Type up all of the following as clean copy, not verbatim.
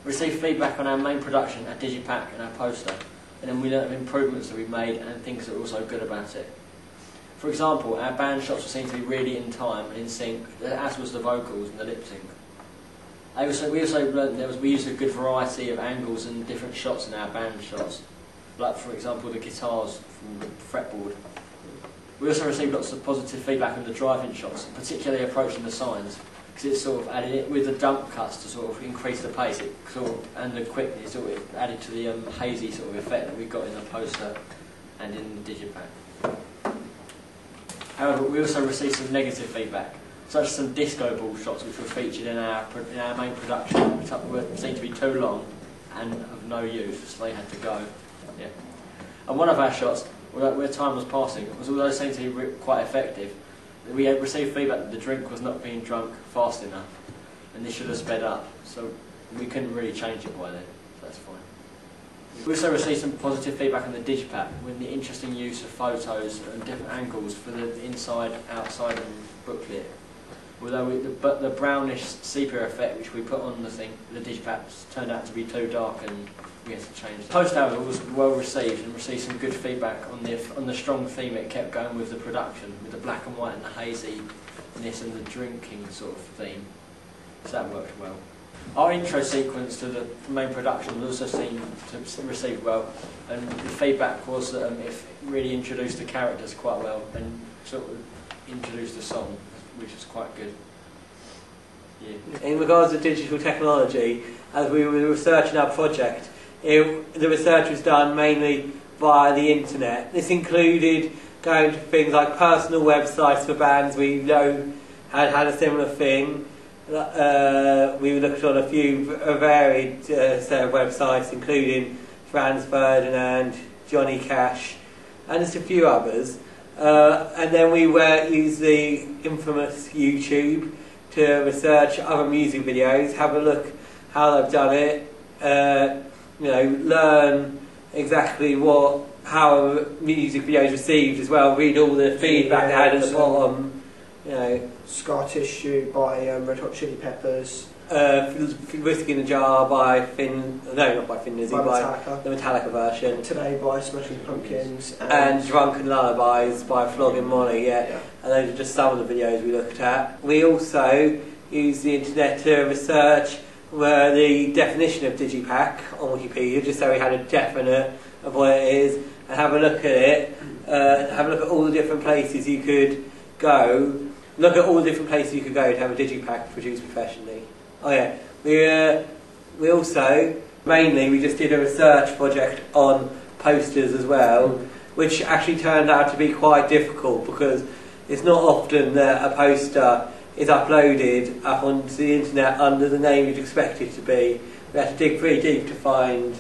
We received feedback on our main production, our digipack and our poster, and then we learnt of improvements that we made and things that were also good about it. For example, our band shots were seen to be really in time and in sync, as was the vocals and the lip sync. We also learnt that we used a good variety of angles and different shots in our band shots, like for example the guitars from the fretboard. We also received lots of positive feedback on the driving shots, particularly approaching the signs, because it sort of added it with the jump cuts to sort of increase the pace, and the quickness, sort of added to the hazy sort of effect that we got in the poster and in the digipack. However, we also received some negative feedback, such as some disco ball shots which were featured in our main production, which were seen to be too long and of no use, so they had to go. Yeah. And one of our shots, where time was passing, although it seemed to be quite effective, we had received feedback that the drink was not being drunk fast enough, and this should have sped up, so we couldn't really change it by then, so that's fine. We also received some positive feedback on the digipack, with the interesting use of photos and different angles for the inside, outside and booklet. Although the brownish sepia effect which we put on the digipack turned out to be too dark and we had to change it. The post however was well received and received some good feedback on the strong theme it kept going with the production, with the black and white and the haziness and the drinking sort of theme. So that worked well. Our intro sequence to the main production was also seen to receive well, and the feedback was that it really introduced the characters quite well and sort of introduced the song, which was quite good. Yeah. In regards to digital technology, as we were researching our project, the research was done mainly via the internet. This included going to things like personal websites for bands we know had a similar thing. We looked on a few varied set of websites, including Franz Ferdinand, Johnny Cash, and just a few others. And then we used the infamous YouTube to research other music videos, have a look how they've done it, learn exactly how music videos received as well, read all the feedback they had at the bottom. Scar Tissue by Red Hot Chili Peppers. Whiskey in a Jar by not by the Metallica version. Today by Smashing Pumpkins. And Drunken Lullabies by Flogging Molly, yeah. And those are just some of the videos we looked at. We also used the internet to research the definition of digipack on Wikipedia, just so we had a definite of what it is, and have a look at it, have a look at all the different places you could go. Look at all the different places you could go to have a digipack produced professionally. Oh yeah, we also, mainly we just did a research project on posters as well, which actually turned out to be quite difficult because it's not often that a poster is uploaded up onto the internet under the name you'd expect it to be. We had to dig pretty deep to find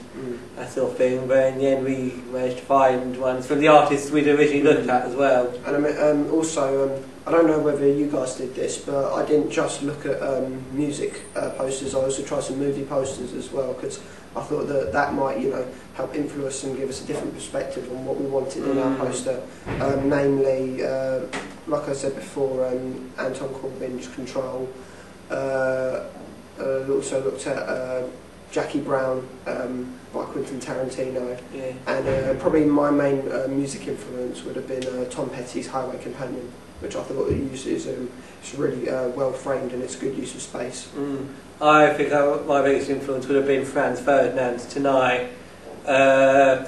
that sort of thing, but in the end we managed to find ones from the artists we'd originally looked at as well. And also, I don't know whether you guys did this, but I didn't just look at music posters, I also tried some movie posters as well, because I thought that might, help influence and give us a different perspective on what we wanted in our poster. Namely, like I said before, Anton Corbin's Control. Also looked at Jackie Brown by Quentin Tarantino, and probably my main music influence would have been Tom Petty's Highway Companion, which I thought it's really well framed and it's good use of space. I think my biggest influence would have been Franz Ferdinand's Tonight,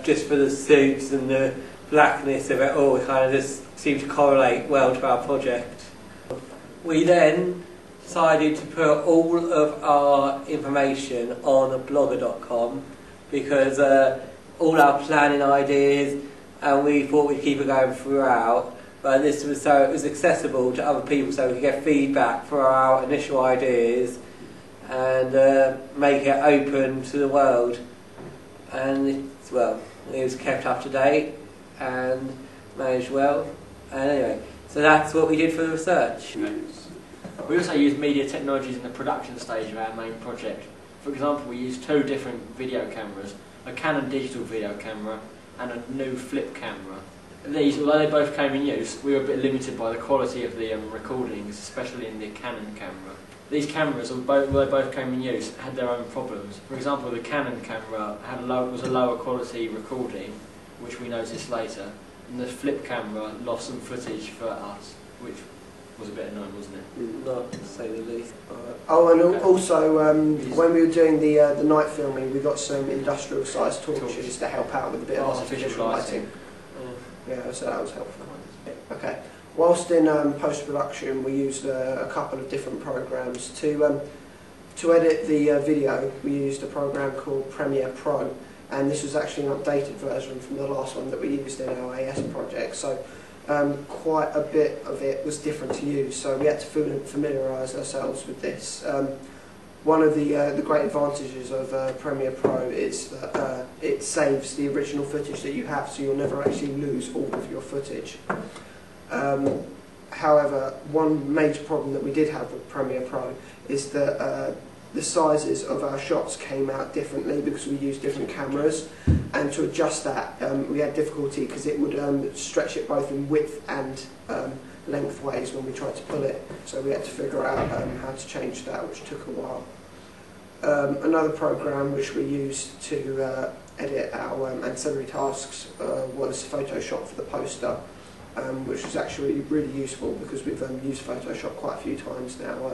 just for the suits and the blackness of it all. It kind of just seemed to correlate well to our project. We then decided to put all of our information on blogger.com because all our planning ideas, and we thought we'd keep it going throughout, but this was so it was accessible to other people, so we could get feedback for our initial ideas and make it open to the world. And it was kept up to date and managed well. And anyway, so that's what we did for the research. We also used media technologies in the production stage of our main project. For example, we used 2 different video cameras, a Canon digital video camera and a new flip camera. These, although they both came in use, we were a bit limited by the quality of the recordings, especially in the Canon camera. these cameras, although they both came in use, had their own problems. For example, the Canon camera was a lower quality recording, which we noticed later, and the flip camera lost some footage for us, which was a bit annoying, wasn't it? Not to say the least. Oh, and also when we were doing the night filming, we got some industrial-sized torches to help out with a bit of artificial lighting. Yeah, so that was helpful. Okay. Whilst in post-production, we used a couple of different programs to edit the video. We used a program called Premiere Pro, and this was actually an updated version from the last one that we used in our AS project. So quite a bit of it was different to use. So we had to familiarise ourselves with this. One of the great advantages of Premiere Pro is that it saves the original footage that you have, so you'll never actually lose all of your footage. However, one major problem that we did have with Premiere Pro is that the sizes of our shots came out differently because we used different cameras, and to adjust that we had difficulty because it would stretch it both in width and lengthways when we tried to pull it, so we had to figure out how to change that, which took a while. Another program which we used to edit our ancillary tasks was Photoshop for the poster, which was actually really useful because we've used Photoshop quite a few times now.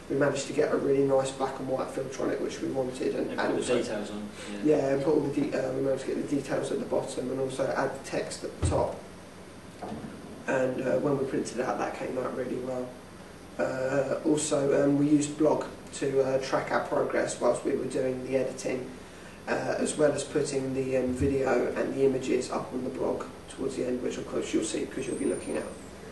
We managed to get a really nice black and white filter on it, which we wanted, and put all the details on. Yeah, and put all the we managed to get the details at the bottom, and also add the text at the top. And when we printed it out, that came out really well. Also, we used Blog to track our progress whilst we were doing the editing, as well as putting the video and the images up on the blog towards the end, which of course you'll see because you'll be looking at.